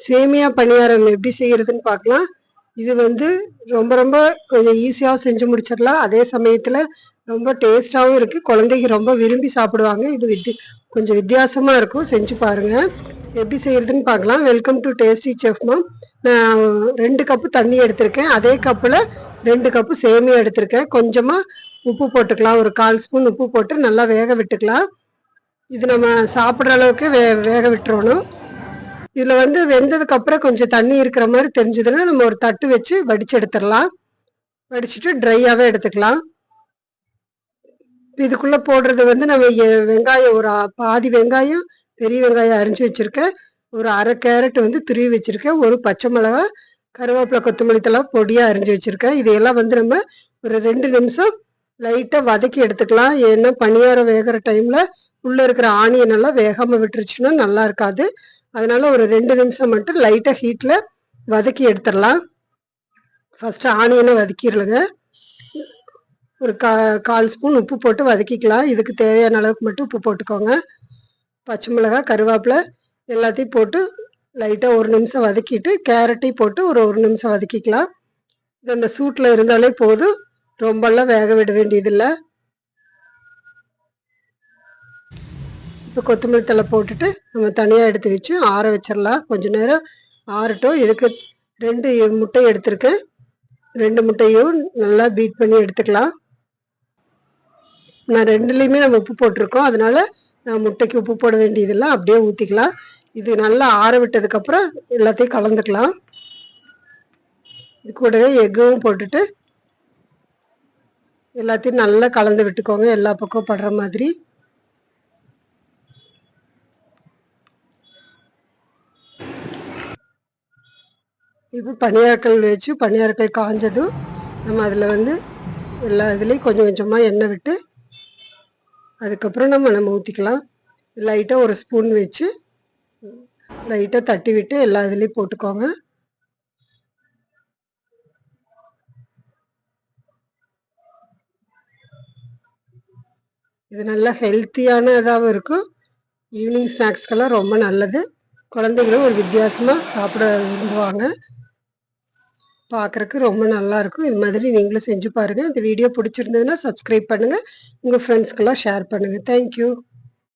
சேமியா பணியாரம் எப்படி செய்யறதுன்னு பார்க்கலாம். இது வந்து ரொம்ப ரொம்ப கொஞ்சம் ஈஸியாகவும் செஞ்சு முடிச்சிடலாம். அதே சமயத்தில் ரொம்ப டேஸ்டாகவும் இருக்குது. குழந்தைங்க ரொம்ப விரும்பி சாப்பிடுவாங்க. இது கொஞ்சம் வித்தியாசமாக இருக்கும். செஞ்சு பாருங்கள். எப்படி செய்யறதுன்னு பார்க்கலாம். Welcome to tasty chef ma'am. நான் 2 கப்பு தண்ணி எடுத்திருக்கேன். அதே கப்பில் 2 கப்பு சேமியா எடுத்திருக்கேன். கொஞ்சமாக உப்பு போட்டுக்கலாம். ஒரு 1/4 ஸ்பூன் உப்பு போட்டு நல்லா வேக விட்டுக்கலாம். இது நம்ம சாப்பிட்ற அளவுக்கு வேக விட்டுறணும். இதில் வந்து வெந்ததுக்கு அப்புறம் கொஞ்சம் தண்ணி இருக்கிற மாதிரி தெரிஞ்சதுன்னா நம்ம ஒரு தட்டு வச்சு வடிச்சு எடுத்துடலாம். வடிச்சுட்டு ட்ரையாகவே எடுத்துக்கலாம். இதுக்குள்ளே போடுறது வந்து நம்ம வெங்காயம் ஒரு பாதி வெங்காயம், பெரிய வெங்காயம் அரிஞ்சு வச்சுருக்கேன். ஒரு 1/2 கேரட் வந்து துருவி வச்சுருக்கேன். ஒரு பச்சை மிளகா, கருவேப்பிலை, கொத்தமல்லி தழை பொடியாக அரிஞ்சு வச்சுருக்கேன். இதையெல்லாம் வந்து நம்ம ஒரு 2 நிமிஷம் லைட்டாக வதக்கி எடுத்துக்கலாம். ஏன்னா பணியாரம் வேகிற டைமில் உள்ளே இருக்கிற ஆனியன் எல்லாம் வேகாமல் விட்டுருச்சுன்னா நல்லா இருக்காது. அதனால ஒரு 2 நிமிஷம் மட்டும் லைட்டாக ஹீட்டில் வதக்கி எடுத்துடலாம். ஃபஸ்ட்டு ஆனியனை வதக்கிடலுங்க. ஒரு 1/4 ஸ்பூன் உப்பு போட்டு வதக்கிக்கலாம். இதுக்கு தேவையான அளவுக்கு மட்டும் உப்பு போட்டுக்கோங்க. பச்சை மிளகாய், கருவேப்பிலை எல்லாத்தையும் போட்டு லைட்டாக ஒரு நிமிஷம் வதக்கிட்டு கேரட்டையும் போட்டு ஒரு நிமிஷம் வதக்கிக்கலாம். இது அந்த சூட்டில் இருந்தாலே போதும். ரொம்பலாம் வேக விட வேண்டியதில்லை. இப்போ கொத்தமல்லி தழை போட்டுட்டு நம்ம தனியாக எடுத்து வச்சு ஆற வச்சிடலாம். கொஞ்சம் நேரம் ஆறட்டும். இதுக்கு 2 முட்டை எடுத்திருக்கேன். 2 முட்டையும் நல்லா பீட் பண்ணி எடுத்துக்கலாம். நான் 2லேயுமே நம்ம உப்பு போட்டிருக்கோம். அதனால நான் முட்டைக்கு உப்பு போட வேண்டியதில்லை. அப்படியே ஊற்றிக்கலாம். இது நல்லா ஆற விட்டதுக்கப்புறம் எல்லாத்தையும் கலந்துக்கலாம். இது கூடவே எக்கும் போட்டுட்டு எல்லாத்தையும் நல்லா கலந்து விட்டுக்கோங்க. எல்லா பக்கம் படுற மாதிரி. இப்போ பணியாரக்கல் வச்சு பணியாரக்கல் காஞ்சதும் நம்ம அதில் வந்து எல்லா இதுலேயும் கொஞ்சம் கொஞ்சமாக எண்ணெய் விட்டு அதுக்கப்புறம் நம்ம ஊற்றிக்கலாம். லைட்டாக ஒரு ஸ்பூன் வச்சு லைட்டாக தட்டி விட்டு எல்லா இதுலேயும் போட்டுக்கோங்க. இது நல்லா ஹெல்த்தியானதாகவும் இருக்கும். ஈவினிங் ஸ்நாக்ஸ்க்கெல்லாம் ரொம்ப நல்லது. குழந்தைங்களும் ஒரு வித்தியாசமாக சாப்பிட விரும்புவாங்க. பார்க்குறக்கு ரொம்ப நல்லாயிருக்கும். இது மாதிரி நீங்களும் செஞ்சு பாருங்கள். இந்த வீடியோ பிடிச்சிருந்ததுன்னா சப்ஸ்கிரைப் பண்ணுங்கள். உங்கள் ஃப்ரெண்ட்ஸ்க்கெல்லாம் ஷேர் பண்ணுங்கள். தேங்க்யூ.